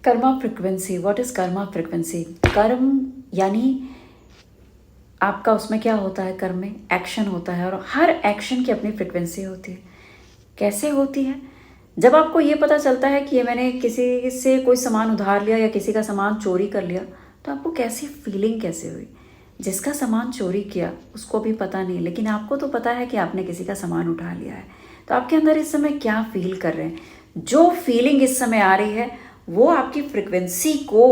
Karma frequency, what is Karma frequency? कर्म यानी आपका उसमें क्या होता है, कर्म में एक्शन होता है और हर एक्शन की अपनी फ्रिक्वेंसी होती है। कैसे होती है? जब आपको ये पता चलता है कि ये मैंने किसी से कोई सामान उधार लिया या किसी का सामान चोरी कर लिया, तो आपको कैसी फीलिंग कैसे हुई? जिसका सामान चोरी किया उसको भी पता नहीं, लेकिन आपको तो पता है कि आपने किसी का सामान उठा लिया है। तो आपके अंदर इस समय क्या फील कर रहे हैं? जो फीलिंग इस समय आ रही है वो आपकी फ्रिक्वेंसी को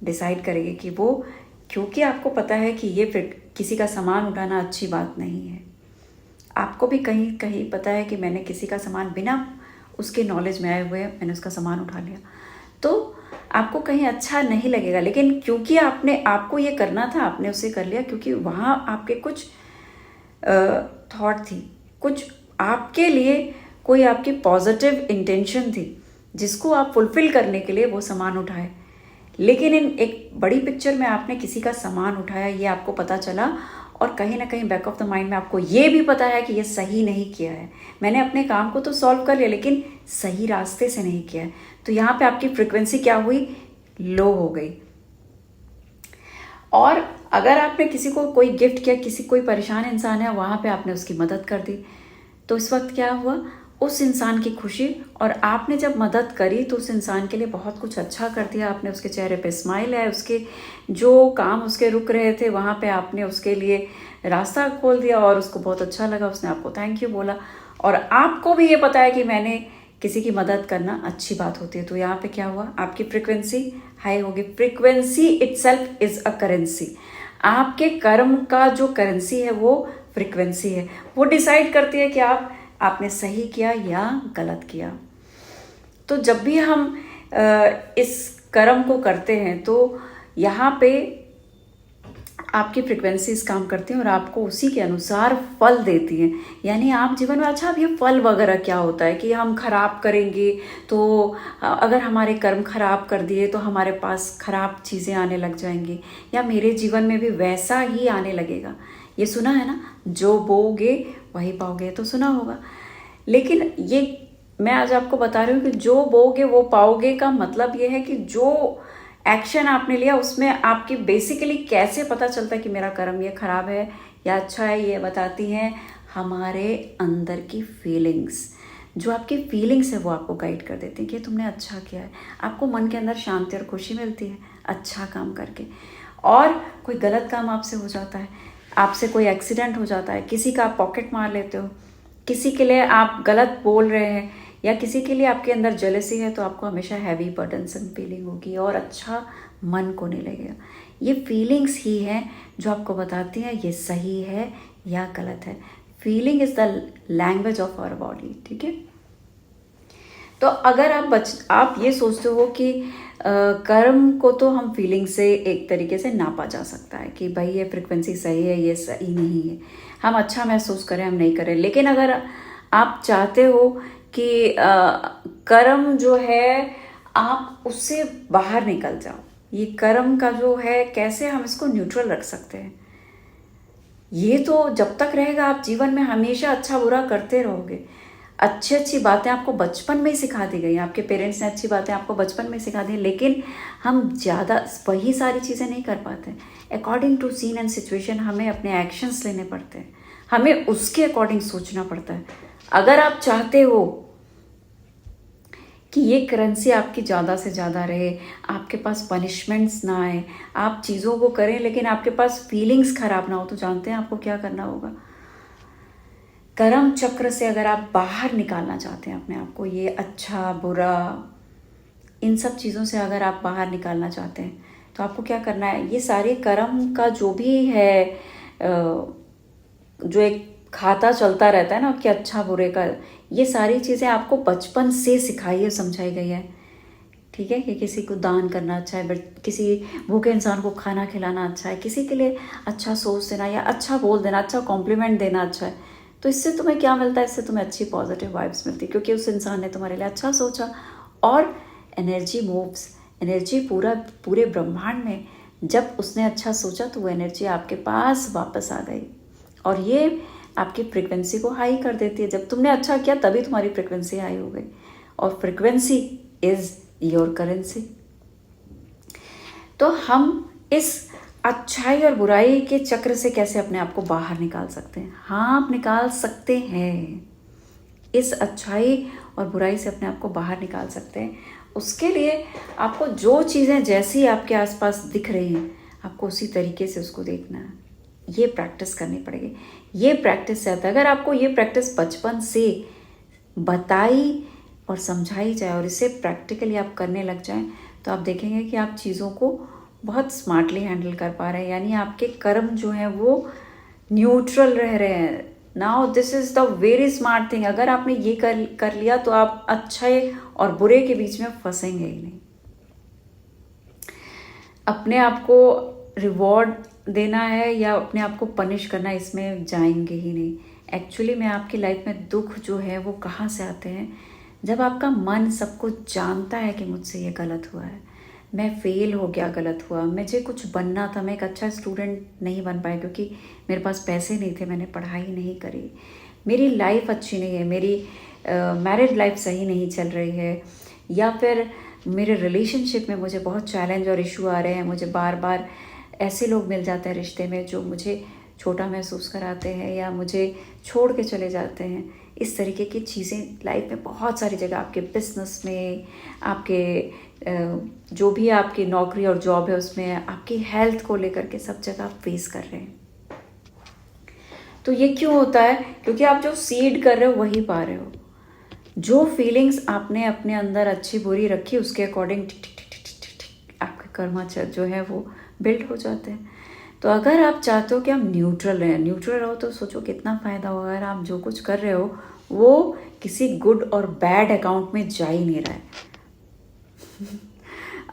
डिसाइड करेगी कि वो, क्योंकि आपको पता है कि ये किसी का सामान उठाना अच्छी बात नहीं है। आपको भी कहीं कहीं पता है कि मैंने किसी का सामान बिना उसके नॉलेज में आए हुए मैंने उसका सामान उठा लिया, तो आपको कहीं अच्छा नहीं लगेगा। लेकिन क्योंकि आपको ये करना था, आपने उसे कर लिया, क्योंकि वहाँ आपके कुछ थॉट थी, कुछ आपके लिए कोई आपकी पॉजिटिव इंटेंशन थी जिसको आप फुलफिल करने के लिए वो सामान उठाए। लेकिन इन एक बड़ी पिक्चर में आपने किसी का सामान उठाया, ये आपको पता चला और कहीं ना कहीं बैक ऑफ द माइंड में आपको ये भी पता है कि ये सही नहीं किया है। मैंने अपने काम को तो सॉल्व कर लिया लेकिन सही रास्ते से नहीं किया है। तो यहाँ पे आपकी फ्रिक्वेंसी क्या हुई? लो हो गई। और अगर आपने किसी को कोई गिफ्ट किया, किसी कोई परेशान इंसान है वहाँ पे आपने उसकी मदद कर दी, तो इस वक्त क्या हुआ? उस इंसान की खुशी, और आपने जब मदद करी तो उस इंसान के लिए बहुत कुछ अच्छा कर दिया आपने। उसके चेहरे पे स्माइल है, उसके जो काम उसके रुक रहे थे वहाँ पे आपने उसके लिए रास्ता खोल दिया और उसको बहुत अच्छा लगा, उसने आपको थैंक यू बोला। और आपको भी ये पता है कि मैंने किसी की मदद करना अच्छी बात होती है। तो यहाँ पे क्या हुआ? आपकी फ्रिक्वेंसी हाई होगी। Frequency itself is a currency. आपके कर्म का जो करेंसी है वो फ्रिक्वेंसी है। वो डिसाइड करती है कि आपने सही किया या गलत किया। तो जब भी हम इस कर्म को करते हैं तो यहाँ पे आपकी फ्रिक्वेंसीज काम करती हैं और आपको उसी के अनुसार फल देती हैं। यानी आप जीवन में, अच्छा अब ये फल वगैरह क्या होता है कि हम खराब करेंगे तो अगर हमारे कर्म खराब कर दिए तो हमारे पास खराब चीज़ें आने लग जाएंगी, या मेरे जीवन में भी वैसा ही आने लगेगा। ये सुना है ना, जो बोओगे वही पाओगे, तो सुना होगा। लेकिन ये मैं आज आपको बता रही हूँ कि जो बोओगे वो पाओगे का मतलब ये है कि जो एक्शन आपने लिया उसमें आपकी बेसिकली कैसे पता चलता है कि मेरा कर्म ये खराब है या अच्छा है, ये बताती हैं हमारे अंदर की फीलिंग्स। जो आपकी फीलिंग्स है वो आपको गाइड कर देती है कि तुमने अच्छा किया है। आपको मन के अंदर शांति और खुशी मिलती है अच्छा काम करके। और कोई गलत काम आपसे हो जाता है, आपसे कोई एक्सीडेंट हो जाता है, किसी का आप पॉकेट मार लेते हो, किसी के लिए आप गलत बोल रहे हैं, या किसी के लिए आपके अंदर जेलसी है, तो आपको हमेशा हैवी बर्डनसन फीलिंग होगी और अच्छा मन को नहीं लगेगा। ये फीलिंग्स ही हैं जो आपको बताती हैं ये सही है या गलत है। Feeling is the language of our body, ठीक है। तो अगर आप ये सोचते हो कि कर्म को तो हम फीलिंग से एक तरीके से नापा जा सकता है कि भाई ये फ्रिक्वेंसी सही है, ये सही नहीं है, हम अच्छा महसूस करें, हम नहीं करें। लेकिन अगर आप चाहते हो कि कर्म जो है आप उससे बाहर निकल जाओ, ये कर्म का जो है कैसे हम इसको न्यूट्रल रख सकते हैं, ये तो जब तक रहेगा आप जीवन में हमेशा अच्छा बुरा करते रहोगे। अच्छी अच्छी बातें आपको बचपन में ही सिखा दी गई, आपके पेरेंट्स ने अच्छी बातें आपको बचपन में सिखा दी, लेकिन हम ज़्यादा वही सारी चीज़ें नहीं कर पाते। According to scene and situation हमें अपने एक्शंस लेने पड़ते हैं, हमें उसके अकॉर्डिंग सोचना पड़ता है। अगर आप चाहते हो कि ये करेंसी आपकी ज़्यादा से ज़्यादा रहे, आपके पास पनिशमेंट्स ना आए, आप चीज़ों को करें लेकिन आपके पास फीलिंग्स खराब ना हो, तो जानते हैं आपको क्या करना होगा? कर्म चक्र से अगर आप बाहर निकालना चाहते हैं अपने आप को, ये अच्छा बुरा इन सब चीज़ों से अगर आप बाहर निकालना चाहते हैं, तो आपको क्या करना है? ये सारे कर्म का जो भी है जो एक खाता चलता रहता है ना कि अच्छा बुरे का, ये सारी चीज़ें आपको बचपन से सिखाई है, समझाई गई है, ठीक है। कि किसी को दान करना अच्छा है, बट किसी भूखे इंसान को खाना खिलाना अच्छा है, किसी के लिए अच्छा सोच देना या अच्छा बोल देना, अच्छा कॉम्प्लीमेंट देना अच्छा है। तो इससे तुम्हें क्या मिलता है? इससे तुम्हें अच्छी पॉजिटिव वाइब्स मिलती है, क्योंकि उस इंसान ने तुम्हारे लिए अच्छा सोचा। और एनर्जी मूव्स, एनर्जी पूरे ब्रह्मांड में जब उसने अच्छा सोचा तो वो एनर्जी आपके पास वापस आ गई, और ये आपकी फ्रिक्वेंसी को हाई कर देती है। जब तुमने अच्छा किया तभी तुम्हारी फ्रिक्वेंसी हाई हो गई, और फ्रिक्वेंसी इज योर करेंसी। तो हम इस अच्छाई और बुराई के चक्र से कैसे अपने आप को बाहर निकाल सकते हैं? हाँ, आप निकाल सकते हैं। इस अच्छाई और बुराई से अपने आप को बाहर निकाल सकते हैं। उसके लिए आपको जो चीज़ें जैसी आपके आसपास दिख रही हैं, आपको उसी तरीके से उसको देखना है। ये प्रैक्टिस करनी पड़ेगी। ये प्रैक्टिस से आता है। अगर आपको ये प्रैक्टिस बचपन से बताई और समझाई जाए और इसे प्रैक्टिकली आप करने लग जाएं, तो आप देखेंगे कि आप चीज़ों को बहुत स्मार्टली हैंडल कर पा रहे हैं। यानी आपके कर्म जो हैं वो न्यूट्रल रह रहे हैं। Now this is the very smart thing. अगर आपने ये कर लिया तो आप अच्छे और बुरे के बीच में फंसेंगे ही नहीं। अपने आप को रिवॉर्ड देना है या अपने आप को पनिश करना, इसमें जाएंगे ही नहीं। एक्चुअली में आपकी लाइफ में दुख जो है वो कहाँ से आते हैं? जब आपका मन सब कुछ जानता है कि मुझसे ये गलत हुआ है, मैं फेल हो गया, गलत हुआ, मुझे कुछ बनना था, मैं एक अच्छा स्टूडेंट नहीं बन पाया क्योंकि मेरे पास पैसे नहीं थे, मैंने पढ़ाई नहीं करी, मेरी लाइफ अच्छी नहीं है, मेरी मैरिड लाइफ सही नहीं चल रही है, या फिर मेरे रिलेशनशिप में मुझे बहुत चैलेंज और इशू आ रहे हैं, मुझे बार बार ऐसे लोग मिल जाते हैं रिश्ते में जो मुझे छोटा महसूस कराते हैं या मुझे छोड़ के चले जाते हैं। इस तरीके की चीज़ें लाइफ में बहुत सारी जगह, आपके बिजनेस में, आपके जो भी आपकी नौकरी और जॉब है उसमें, आपकी हेल्थ को लेकर के सब जगह आप फेस कर रहे हैं। तो ये क्यों होता है? क्योंकि आप जो सीड कर रहे हो वही पा रहे हो। जो फीलिंग्स आपने अपने अंदर अच्छी बुरी रखी उसके अकॉर्डिंग आपके कर्मा जो है वो बिल्ड हो जाते हैं। तो अगर आप चाहते हो कि आप न्यूट्रल रहें, न्यूट्रल रहो, तो सोचो कितना फ़ायदा होगा। अगर आप जो कुछ कर रहे हो वो किसी गुड और बैड अकाउंट में जा ही नहीं रहा है।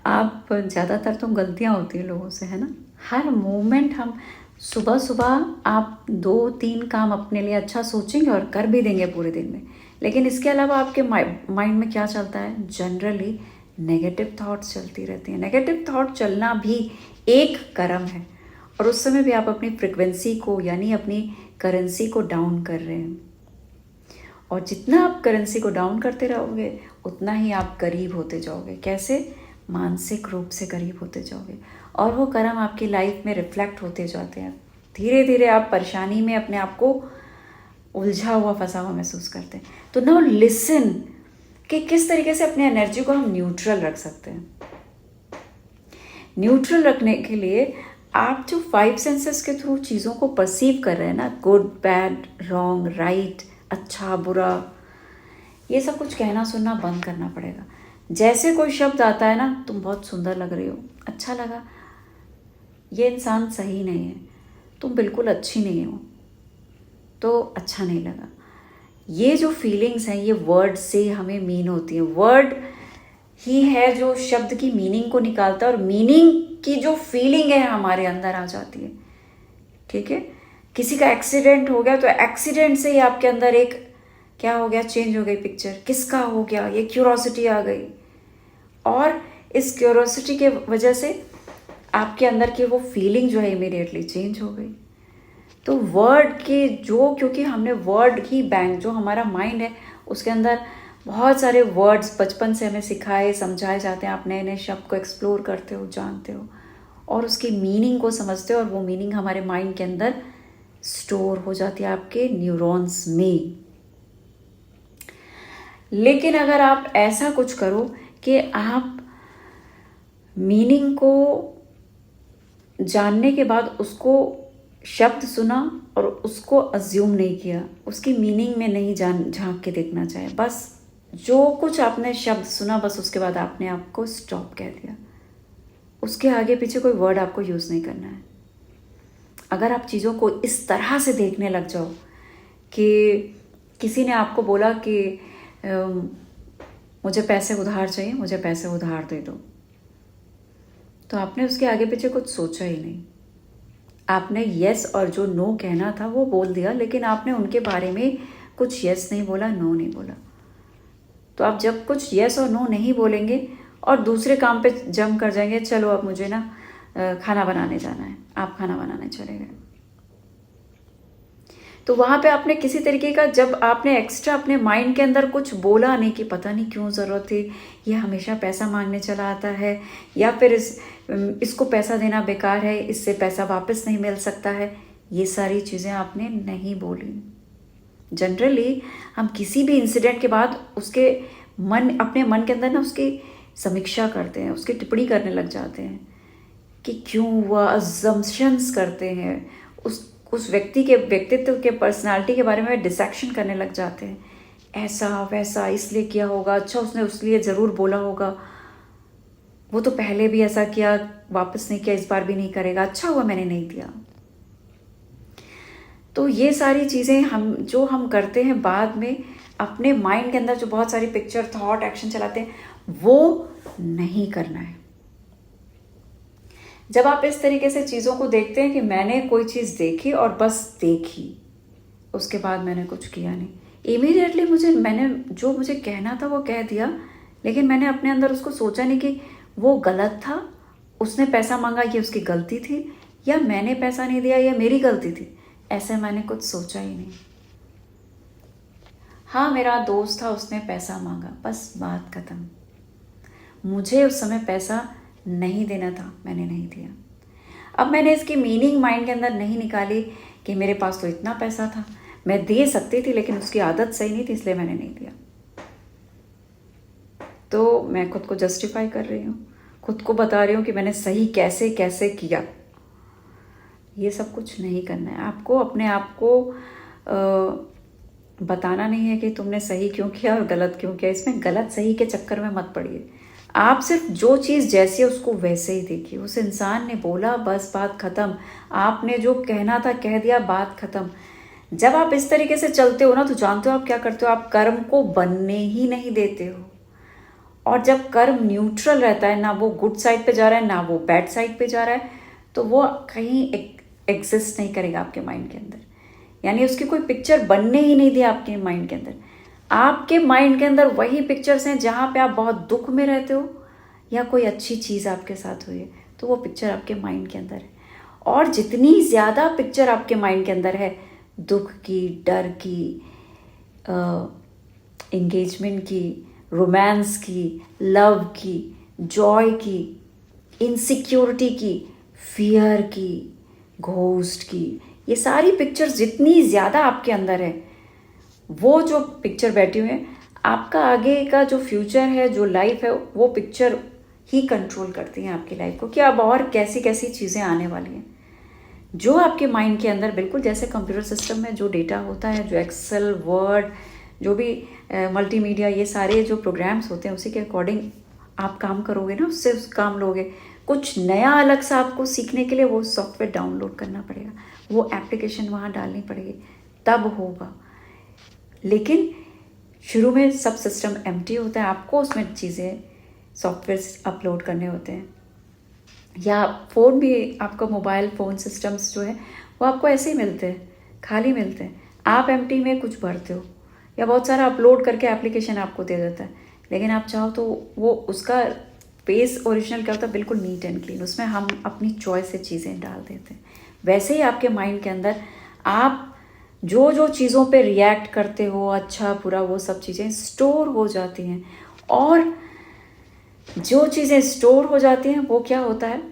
आप ज़्यादातर तो गलतियाँ होती हैं लोगों से, है ना? हर मोमेंट हम सुबह सुबह आप 2-3 काम अपने लिए अच्छा सोचेंगे और कर भी देंगे पूरे दिन में, लेकिन इसके अलावा आपके माइंड में क्या चलता है? जनरली नेगेटिव थॉट्स चलती रहती हैं। नेगेटिव थॉट चलना भी एक कर्म है और उस समय भी आप अपनी फ्रिक्वेंसी को यानी अपनी करेंसी को डाउन कर रहे हैं। और जितना आप करेंसी को डाउन करते रहोगे उतना ही आप करीब होते जाओगे। कैसे? मानसिक रूप से करीब होते जाओगे और वो कर्म आपकी लाइफ में रिफ्लेक्ट होते जाते हैं। धीरे धीरे आप परेशानी में अपने आप को उलझा हुआ, फंसा हुआ महसूस करते हैं। तो नाउ लिसन कि किस तरीके से अपने एनर्जी को हम न्यूट्रल रख सकते हैं। न्यूट्रल रखने के लिए आप जो 5 सेंसेस के थ्रू चीज़ों को परसीव कर रहे हैं ना, गुड, बैड, रॉन्ग, राइट, अच्छा, बुरा, ये सब कुछ कहना सुनना बंद करना पड़ेगा। जैसे कोई शब्द आता है ना, तुम बहुत सुंदर लग रही हो, अच्छा लगा, ये इंसान सही नहीं है, तुम बिल्कुल अच्छी नहीं हो, तो अच्छा नहीं लगा। ये जो फीलिंग्स हैं ये वर्ड से हमें मीन होती है। वर्ड ही है जो शब्द की मीनिंग को निकालता है और मीनिंग की जो फीलिंग है हमारे अंदर आ जाती है। ठीक है? किसी का एक्सीडेंट हो गया तो एक्सीडेंट से ही आपके अंदर एक क्या हो गया? चेंज हो गई पिक्चर। किसका हो गया? ये क्यूरोसिटी आ गई और इस क्यूरोसिटी के वजह से आपके अंदर की वो फीलिंग जो है इमीडिएटली चेंज हो गई। तो वर्ड के जो, क्योंकि हमने वर्ड ही बैंक, जो हमारा माइंड है उसके अंदर बहुत सारे वर्ड्स बचपन से हमें सिखाए समझाए जाते हैं। आप नए नए शब्द को एक्सप्लोर करते हो, जानते हो और उसकी मीनिंग को समझते हो और वो मीनिंग हमारे माइंड के अंदर स्टोर हो जाती है आपके न्यूरॉन्स में। लेकिन अगर आप ऐसा कुछ करो कि आप मीनिंग को जानने के बाद उसको शब्द सुना और उसको अज्यूम नहीं किया, उसकी मीनिंग में नहीं झांक के देखना चाहे, बस जो कुछ आपने शब्द सुना बस उसके बाद आपने आपको स्टॉप कह दिया, उसके आगे पीछे कोई वर्ड आपको यूज़ नहीं करना है। अगर आप चीज़ों को इस तरह से देखने लग जाओ कि किसी ने आपको बोला कि मुझे पैसे उधार चाहिए, मुझे पैसे उधार दे दो, तो आपने उसके आगे पीछे कुछ सोचा ही नहीं। आपने यस और जो नो कहना था वो बोल दिया, लेकिन आपने उनके बारे में कुछ यस नहीं बोला, नो नहीं बोला। तो आप जब कुछ यस और नो नहीं बोलेंगे और दूसरे काम पे जंप कर जाएंगे, चलो अब मुझे ना खाना बनाने जाना है, आप खाना बनाने चले गए। तो वहाँ पे आपने किसी तरीके का, जब आपने एक्स्ट्रा अपने माइंड के अंदर कुछ बोला नहीं कि पता नहीं क्यों ज़रूरत थी, ये हमेशा पैसा मांगने चला आता है, या फिर इसको पैसा देना बेकार है, इससे पैसा वापस नहीं मिल सकता है, ये सारी चीज़ें आपने नहीं बोली। जनरली हम किसी भी इंसिडेंट के बाद उसके अपने मन के अंदर ना उसकी समीक्षा करते हैं, उसकी टिप्पणी करने लग जाते हैं कि क्यों हुआ, अजम्पशंस करते हैं, उस व्यक्ति के व्यक्तित्व के, पर्सनालिटी के बारे में डिसेक्शन करने लग जाते हैं। ऐसा वैसा इसलिए किया होगा, अच्छा उसने उसलिए ज़रूर बोला होगा, वो तो पहले भी ऐसा किया, वापस नहीं किया, इस बार भी नहीं करेगा, अच्छा हुआ मैंने नहीं दिया। तो ये सारी चीज़ें हम करते हैं बाद में अपने माइंड के अंदर, जो बहुत सारी पिक्चर, थॉट, एक्शन चलाते हैं, वो नहीं करना है। जब आप इस तरीके से चीज़ों को देखते हैं कि मैंने कोई चीज़ देखी और बस देखी, उसके बाद मैंने कुछ किया नहीं, इमीडिएटली मैंने जो मुझे कहना था वो कह दिया, लेकिन मैंने अपने अंदर उसको सोचा नहीं कि वो गलत था, उसने पैसा मांगा ये उसकी गलती थी, या मैंने पैसा नहीं दिया ये मेरी गलती थी, ऐसे मैंने कुछ सोचा ही नहीं। हाँ, मेरा दोस्त था, उसने पैसा मांगा, बस बात खत्म। मुझे उस समय पैसा नहीं देना था, मैंने नहीं दिया। अब मैंने इसकी मीनिंग माइंड के अंदर नहीं निकाली कि मेरे पास तो इतना पैसा था, मैं दे सकती थी, लेकिन उसकी आदत सही नहीं थी, इसलिए मैंने नहीं दिया। तो मैं खुद को जस्टिफाई कर रही हूँ, खुद को बता रही हूँ कि मैंने सही कैसे कैसे किया। ये सब कुछ नहीं करना है आपको। अपने आप को बताना नहीं है कि तुमने सही क्यों किया और गलत क्यों किया। इसमें गलत सही के चक्कर में मत पड़िए। आप सिर्फ जो चीज़ जैसी है उसको वैसे ही देखिए। उस इंसान ने बोला, बस बात ख़त्म। आपने जो कहना था कह दिया, बात ख़त्म। जब आप इस तरीके से चलते हो ना, तो जानते हो आप क्या करते हो, आप कर्म को बनने ही नहीं देते हो। और जब कर्म न्यूट्रल रहता है, ना वो गुड साइड पे जा रहा है ना वो बैड साइड पे जा रहा है, तो वो कहीं एग्जिस्ट नहीं करेगा आपके माइंड के अंदर। यानी उसकी कोई पिक्चर बनने ही नहीं दी आपके माइंड के अंदर। आपके माइंड के अंदर वही पिक्चर्स हैं जहाँ पे आप बहुत दुख में रहते हो या कोई अच्छी चीज़ आपके साथ हुई है, तो वो पिक्चर आपके माइंड के अंदर है। और जितनी ज़्यादा पिक्चर आपके माइंड के अंदर है, दुख की, डर की, एंगेजमेंट की, रोमांस की, लव की, जॉय की, इनसिक्योरिटी की, फियर की, घोस्ट की, ये सारी पिक्चर्स जितनी ज़्यादा आपके अंदर है, वो जो पिक्चर बैठी हुई है, आपका आगे का जो फ्यूचर है, जो लाइफ है, वो पिक्चर ही कंट्रोल करती हैं आपकी लाइफ को कि अब और कैसी कैसी चीज़ें आने वाली हैं। जो आपके माइंड के अंदर, बिल्कुल जैसे कंप्यूटर सिस्टम में जो डेटा होता है, जो एक्सेल, वर्ड, जो भी मल्टीमीडिया, ये सारे जो प्रोग्राम्स होते हैं, उसी के अकॉर्डिंग आप काम करोगे ना, उससे उस काम लोगे। कुछ नया अलग सा आपको सीखने के लिए वो सॉफ्टवेयर डाउनलोड करना पड़ेगा, वो एप्लीकेशन वहाँ डालनी पड़ेगी, तब होगा। लेकिन शुरू में सब सिस्टम एम्प्टी होता है, आपको उसमें चीज़ें, सॉफ्टवेयर अपलोड करने होते हैं। या फ़ोन भी, आपका मोबाइल फ़ोन सिस्टम्स जो है वो आपको ऐसे ही मिलते हैं, खाली मिलते हैं। आप एम्प्टी में कुछ भरते हो या बहुत सारा अपलोड करके एप्लीकेशन आपको दे देता है, लेकिन आप चाहो तो वो उसका पेज ओरिजिनल क्या होता है, बिल्कुल नीट एंड क्लीन, उसमें हम अपनी चॉइस से चीज़ें डाल देते हैं। वैसे ही आपके माइंड के अंदर आप जो जो चीज़ों पे रिएक्ट करते हो, अच्छा बुरा, वो सब चीज़ें स्टोर हो जाती हैं। और जो चीज़ें स्टोर हो जाती हैं वो क्या होता है,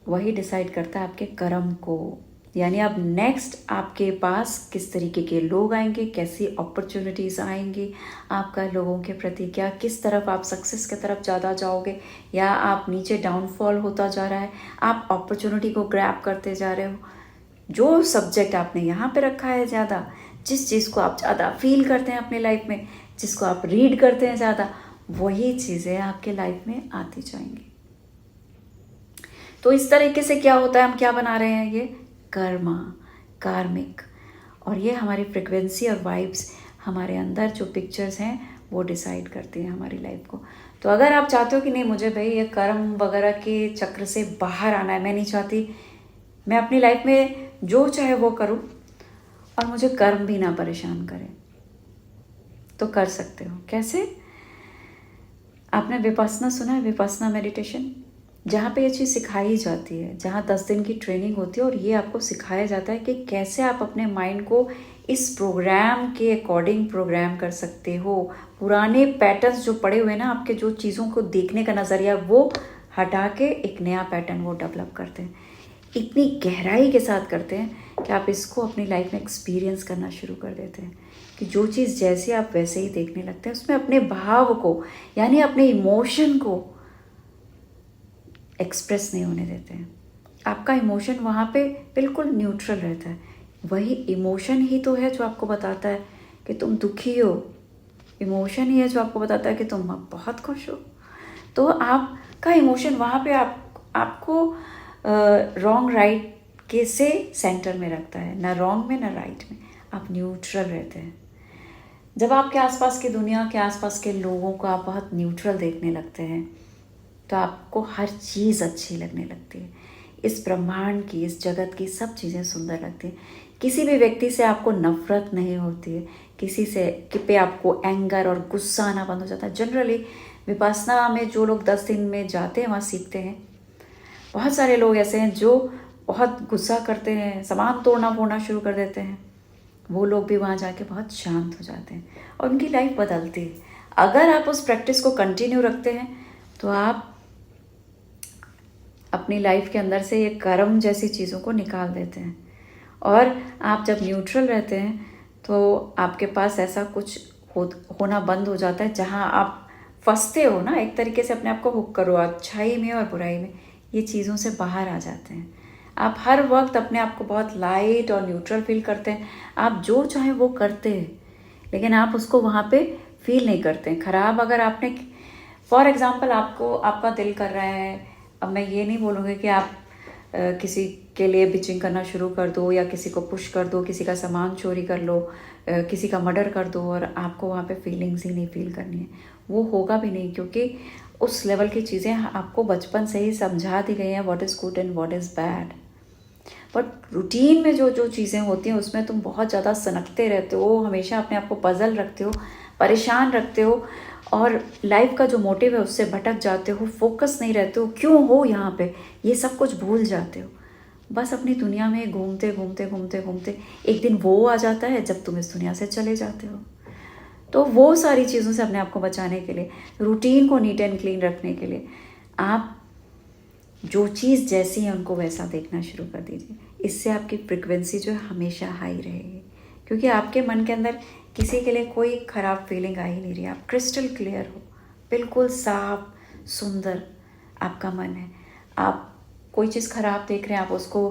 वही डिसाइड करता है आपके कर्म को। यानी अब नेक्स्ट आपके पास किस तरीके के लोग आएंगे, कैसी अपॉर्चुनिटीज़ आएंगी, आपका लोगों के प्रति क्या, किस तरफ आप सक्सेस की तरफ ज़्यादा जाओगे या आप नीचे डाउनफॉल होता जा रहा है, आप अपॉर्चुनिटी को ग्रैब करते जा रहे हो। जो सब्जेक्ट आपने यहाँ पे रखा है ज़्यादा, जिस चीज़ को आप ज़्यादा फील करते हैं अपनी लाइफ में, जिसको आप रीड करते हैं ज़्यादा, वही चीज़ें आपके लाइफ में आती जाएंगी। तो इस तरीके से क्या होता है, हम क्या बना रहे हैं, ये कर्मा, कार्मिक, और ये हमारी फ्रिक्वेंसी और वाइब्स, हमारे अंदर जो पिक्चर्स हैं वो डिसाइड करती हैं हमारी लाइफ को। तो अगर आप चाहते हो कि नहीं, मुझे भाई ये कर्म वगैरह के चक्र से बाहर आना है, मैं नहीं चाहती मैं अपनी लाइफ में जो चाहे वो करूं और मुझे कर्म भी ना परेशान करे, तो कर सकते हो। कैसे? आपने विपस्सना सुना है, विपस्सना मेडिटेशन? जहाँ पे ये चीज़ सिखाई जाती है, जहाँ 10 दिन की ट्रेनिंग होती है और ये आपको सिखाया जाता है कि कैसे आप अपने माइंड को इस प्रोग्राम के अकॉर्डिंग प्रोग्राम कर सकते हो। पुराने पैटर्न्स जो पड़े हुए हैं ना, आपके जो चीज़ों को देखने का नज़रिया, वो हटा के एक नया पैटर्न वो डेवलप करते हैं। इतनी गहराई के साथ करते हैं कि आप इसको अपनी लाइफ में एक्सपीरियंस करना शुरू कर देते हैं कि जो चीज़ जैसे आप वैसे ही देखने लगते हैं। उसमें अपने भाव को, यानी अपने इमोशन को एक्सप्रेस नहीं होने देते हैं। आपका इमोशन वहाँ पे बिल्कुल न्यूट्रल रहता है। वही इमोशन ही तो है जो आपको बताता है कि तुम दुखी हो, इमोशन ही है जो आपको बताता है कि तुम अब बहुत खुश हो। तो आपका इमोशन वहाँ पे आपको रॉन्ग राइट के से सेंटर में रखता है, ना रॉन्ग में ना राइट में, आप न्यूट्रल रहते हैं। जब आपके आसपास की दुनिया के आसपास के लोगों को आप बहुत न्यूट्रल देखने लगते हैं तो आपको हर चीज़ अच्छी लगने लगती है। इस ब्रह्मांड की, इस जगत की सब चीज़ें सुंदर लगती हैं। किसी भी व्यक्ति से आपको नफ़रत नहीं होती है, किसी से पे आपको एंगर और गुस्सा आना बंद हो जाता है। जनरली विपश्यना में जो लोग 10 दिन में जाते हैं वहाँ सीखते हैं। बहुत सारे लोग ऐसे हैं जो बहुत गुस्सा करते हैं, सामान तोड़ना फोड़ना शुरू कर देते हैं। वो लोग भी वहाँ जाके बहुत शांत हो जाते हैं और उनकी लाइफ बदलती है। अगर आप उस प्रैक्टिस को कंटिन्यू रखते हैं तो आप अपनी लाइफ के अंदर से ये कर्म जैसी चीज़ों को निकाल देते हैं। और आप जब न्यूट्रल रहते हैं तो आपके पास ऐसा कुछ होना बंद हो जाता है जहाँ आप फंसते हो ना, एक तरीके से अपने आप को हुक करो, अच्छाई में और बुराई में, ये चीज़ों से बाहर आ जाते हैं। आप हर वक्त अपने आप को बहुत लाइट और न्यूट्रल फील करते हैं। आप जो चाहें वो करते हैं, लेकिन आप उसको वहाँ पे फील नहीं करते हैं। ख़राब अगर आपने, फॉर एग्ज़ाम्पल, आपका दिल कर रहा है, अब मैं ये नहीं बोलूँगी कि आप किसी के लिए बिचिंग करना शुरू कर दो या किसी को पुश कर दो, किसी का सामान चोरी कर लो, किसी का मर्डर कर दो और आपको वहाँ पे फीलिंग्स ही नहीं फील करनी है। वो होगा भी नहीं, क्योंकि उस लेवल की चीज़ें आपको बचपन से ही समझा दी गई हैं, what is good and what is bad. But routine में जो जो चीज़ें होती हैं उसमें तुम बहुत ज़्यादा सनकते रहते हो, हमेशा अपने आप को पजल रखते हो, परेशान रखते हो और लाइफ का जो मोटिव है उससे भटक जाते हो, फोकस नहीं रहते हो, क्यों हो यहाँ पे, ये सब कुछ भूल जाते हो। बस अपनी दुनिया में घूमते घूमते घूमते घूमते एक दिन वो आ जाता है जब तुम इस दुनिया से चले जाते हो। तो वो सारी चीज़ों से अपने आप को बचाने के लिए, रूटीन को नीट एंड क्लीन रखने के लिए, आप जो चीज़ जैसी है उनको वैसा देखना शुरू कर दीजिए। इससे आपकी फ्रिक्वेंसी जो है हमेशा हाई रहेगी, क्योंकि आपके मन के अंदर किसी के लिए कोई ख़राब फीलिंग आ ही नहीं रही। आप क्रिस्टल क्लियर हो, बिल्कुल साफ सुंदर आपका मन है। आप कोई चीज़ ख़राब देख रहे हैं, आप उसको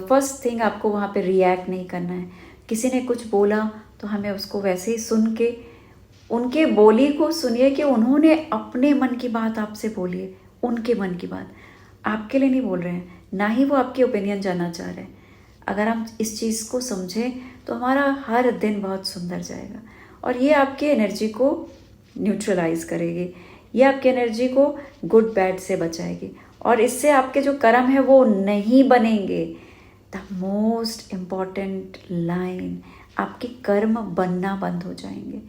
फर्स्ट थिंग आपको वहाँ पे रिएक्ट नहीं करना है। किसी ने कुछ बोला तो हमें उसको वैसे ही सुन के उनके बोली को सुनिए कि उन्होंने अपने मन की बात आपसे बोली है, उनके मन की बात आपके लिए नहीं बोल रहे हैं, ना ही वो आपकी ओपिनियन जानना चाह रहे हैं। अगर हम इस चीज़ को समझें तो हमारा हर दिन बहुत सुंदर जाएगा और ये आपकी एनर्जी को न्यूट्रलाइज करेगी, ये आपकी एनर्जी को गुड बैड से बचाएगी और इससे आपके जो कर्म है वो नहीं बनेंगे। द मोस्ट इम्पॉर्टेंट लाइन, आपके कर्म बनना बंद हो जाएंगे।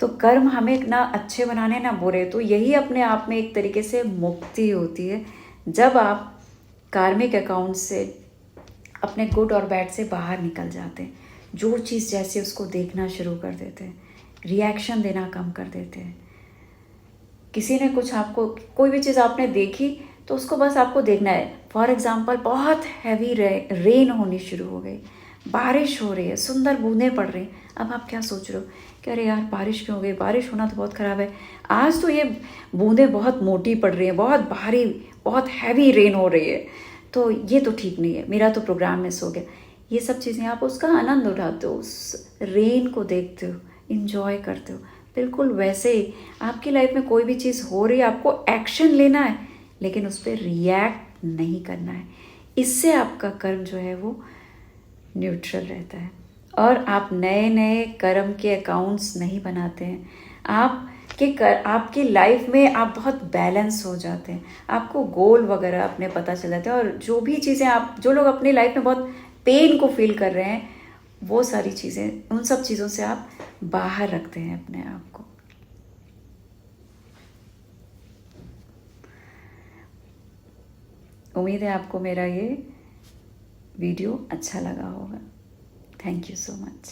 तो कर्म हमें ना अच्छे बनाने ना बुरे, तो यही अपने आप में एक तरीके से मुक्ति होती है जब आप कार्मिक अकाउंट से, अपने गुड और बैड से बाहर निकल जाते हैं। जो चीज़ जैसे उसको देखना शुरू कर देते हैं, रिएक्शन देना कम कर देते हैं। किसी ने कुछ आपको, कोई भी चीज़ आपने देखी तो उसको बस आपको देखना है। फॉर एग्ज़ाम्पल, बहुत हैवी रेन होनी शुरू हो गई, बारिश हो रही है, सुंदर बूंदें पड़ रही हैं। अब आप क्या सोच रहे हो कि अरे यार बारिश क्यों हो गई, बारिश होना तो बहुत ख़राब है, आज तो ये बूंदें बहुत मोटी पड़ रही हैं, बहुत भारी, बहुत हैवी रेन हो रही है, तो ये तो ठीक नहीं है, मेरा तो प्रोग्राम मिस हो गया। ये सब चीज़ें आप उसका आनंद उठाते हो, उस रेन को देखते हो, इंजॉय करते हो। बिल्कुल वैसे ही आपकी लाइफ में कोई भी चीज़ हो रही है, आपको एक्शन लेना है लेकिन उस पर रिएक्ट नहीं करना है। इससे आपका कर्म जो है वो न्यूट्रल रहता है और आप नए नए कर्म के अकाउंट्स नहीं बनाते हैं। आपकी लाइफ में आप बहुत बैलेंस हो जाते हैं, आपको गोल वगैरह अपने पता चल जाते हैं और जो भी चीज़ें आप, जो लोग अपनी लाइफ में बहुत पेन को फील कर रहे हैं, वो सारी चीज़ें, उन सब चीज़ों से आप बाहर रखते हैं अपने आप को। उम्मीद है आपको मेरा ये वीडियो अच्छा लगा होगा। Thank you so much.